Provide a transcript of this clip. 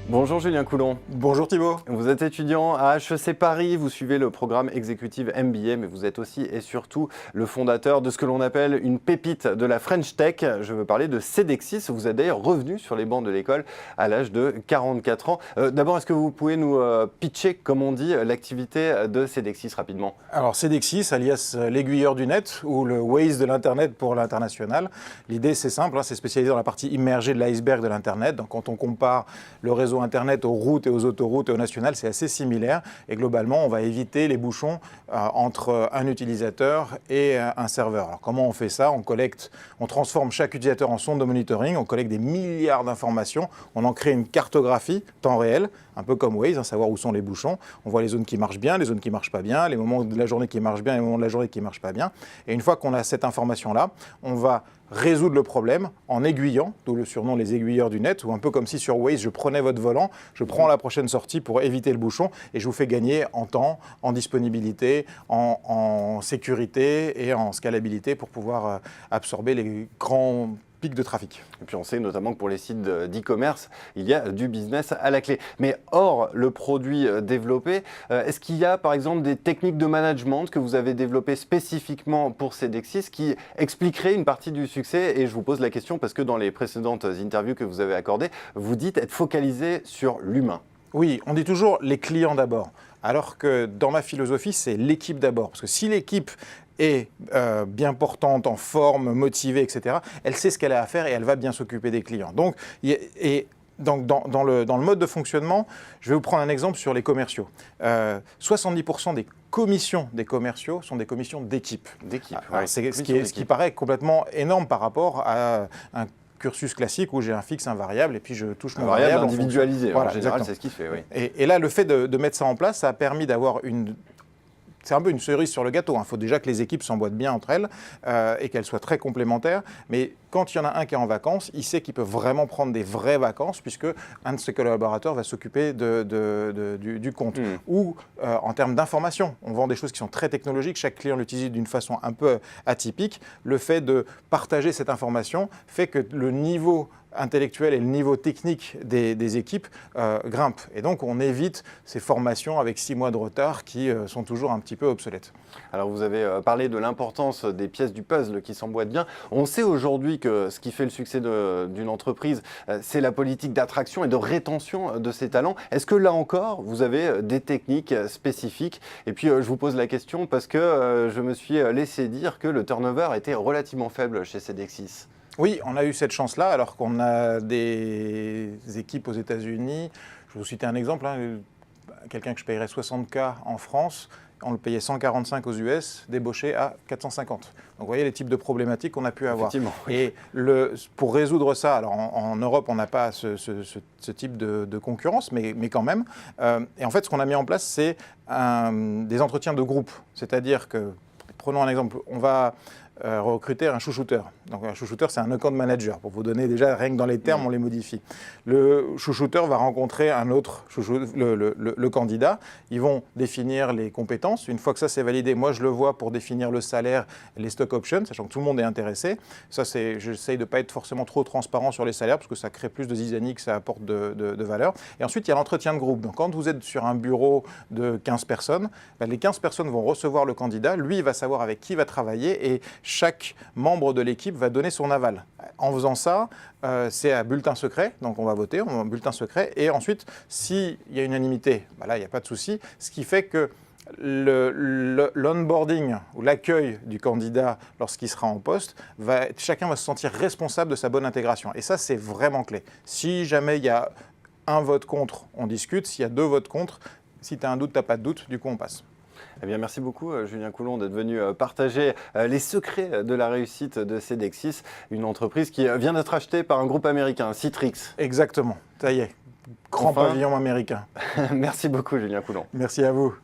Bonjour Julien Coulon. Bonjour Thibaut. Vous êtes étudiant à HEC Paris, vous suivez le programme exécutif MBA, mais vous êtes aussi et surtout le fondateur de ce que l'on appelle une pépite de la French Tech. Je veux parler de Cedexis. Vous êtes d'ailleurs revenu sur les bancs de l'école à l'âge de 44 ans. D'abord, est-ce que vous pouvez nous pitcher, comme on dit, l'activité de Cedexis rapidement? Alors Cedexis, alias l'aiguilleur du net ou le Waze de l'Internet pour l'international. L'idée c'est simple, c'est spécialisé dans la partie immergée de l'iceberg de l'Internet. Donc quand on compare le réseau Internet aux routes et aux autoroutes et aux nationales, c'est assez similaire. Et globalement, on va éviter les bouchons entre un utilisateur et un serveur. Alors comment on fait ça? On transforme chaque utilisateur en sonde de monitoring, on collecte des milliards d'informations, on en crée une cartographie temps réel, un peu comme Waze, savoir où sont les bouchons. On voit les zones qui marchent bien, les zones qui ne marchent pas bien, les moments de la journée qui marchent bien et les moments de la journée qui ne marchent pas bien. Et une fois qu'on a cette information-là, on va résoudre le problème en aiguillant, d'où le surnom les aiguilleurs du net, ou un peu comme si sur Waze, je prenais votre volant, je prends la prochaine sortie pour éviter le bouchon et je vous fais gagner en temps, en disponibilité, en sécurité et en scalabilité pour pouvoir absorber les grands pics de trafic. Et puis on sait notamment que pour les sites d'e-commerce, il y a du business à la clé. Mais hors le produit développé, est-ce qu'il y a par exemple des techniques de management que vous avez développées spécifiquement pour Cedexis qui expliqueraient une partie du succès? Et je vous pose la question parce que dans les précédentes interviews que vous avez accordées, vous dites être focalisé sur l'humain. Oui, on dit toujours les clients d'abord, alors que dans ma philosophie, c'est l'équipe d'abord. Parce que si l'équipe est bien portante, en forme, motivée, etc., elle sait ce qu'elle a à faire et elle va bien s'occuper des clients. Donc, dans le mode de fonctionnement, je vais vous prendre un exemple sur les commerciaux. 70% des commissions des commerciaux sont des commissions d'équipe. C'est ce qui paraît complètement énorme par rapport à un cursus classique où j'ai un fixe, un variable, et puis je touche mon variable individualisé. Voilà, en général, c'est ce qu'il fait. Oui. Et là, le fait de mettre ça en place, ça a permis d'avoir c'est un peu une cerise sur le gâteau. Il faut déjà que les équipes s'emboîtent bien entre elles et qu'elles soient très complémentaires. Mais quand il y en a un qui est en vacances, il sait qu'il peut vraiment prendre des vraies vacances puisque un de ses collaborateurs va s'occuper du compte. Ou en termes d'information, on vend des choses qui sont très technologiques. Chaque client l'utilise d'une façon un peu atypique. Le fait de partager cette information fait que le niveau intellectuel et le niveau technique des équipes grimpent. Et donc, on évite ces formations avec 6 mois de retard qui sont toujours un petit peu obsolètes. Alors, vous avez parlé de l'importance des pièces du puzzle qui s'emboîtent bien. On sait aujourd'hui que ce qui fait le succès d'une entreprise, c'est la politique d'attraction et de rétention de ses talents. Est-ce que là encore, vous avez des techniques spécifiques? Et puis, je vous pose la question parce que je me suis laissé dire que le turnover était relativement faible chez Cedexis. Oui, on a eu cette chance-là, alors qu'on a des équipes aux États-Unis. Je vais vous citer un exemple. Quelqu'un que je payerais 60K en France, on le payait 145 aux US, débauché à 450. Donc vous voyez les types de problématiques qu'on a pu avoir. Oui. Et pour résoudre ça, alors en Europe, on n'a pas ce type de concurrence, mais quand même. Et en fait, ce qu'on a mis en place, c'est des entretiens de groupe. C'est-à-dire que, prenons un exemple, on va recruter un chouchouteur. Donc un chouchouteur, c'est un account manager. Pour vous donner déjà, rien que dans les termes, on les modifie. Le chouchouteur va rencontrer un autre le candidat. Ils vont définir les compétences. Une fois que ça c'est validé, moi je le vois pour définir le salaire, les stock options, sachant que tout le monde est intéressé. Ça, j'essaye de ne pas être forcément trop transparent sur les salaires parce que ça crée plus de zizanie que ça apporte de valeur. Et ensuite, il y a l'entretien de groupe. Donc quand vous êtes sur un bureau de 15 personnes, les 15 personnes vont recevoir le candidat. Lui, il va savoir avec qui il va travailler et chaque membre de l'équipe va donner son aval. En faisant ça, c'est à bulletin secret, donc on va voter, on a un bulletin secret, et ensuite, s'il y a unanimité, là, il n'y a pas de souci, ce qui fait que l'onboarding ou l'accueil du candidat lorsqu'il sera en poste, chacun va se sentir responsable de sa bonne intégration. Et ça, c'est vraiment clé. Si jamais il y a un vote contre, on discute. S'il y a 2 votes contre, si tu as un doute, tu n'as pas de doute, du coup, on passe. Eh bien, merci beaucoup, Julien Coulon, d'être venu partager les secrets de la réussite de Cedexis, une entreprise qui vient d'être achetée par un groupe américain, Citrix. Exactement, ça y est, grand pavillon américain. Merci beaucoup, Julien Coulon. Merci à vous.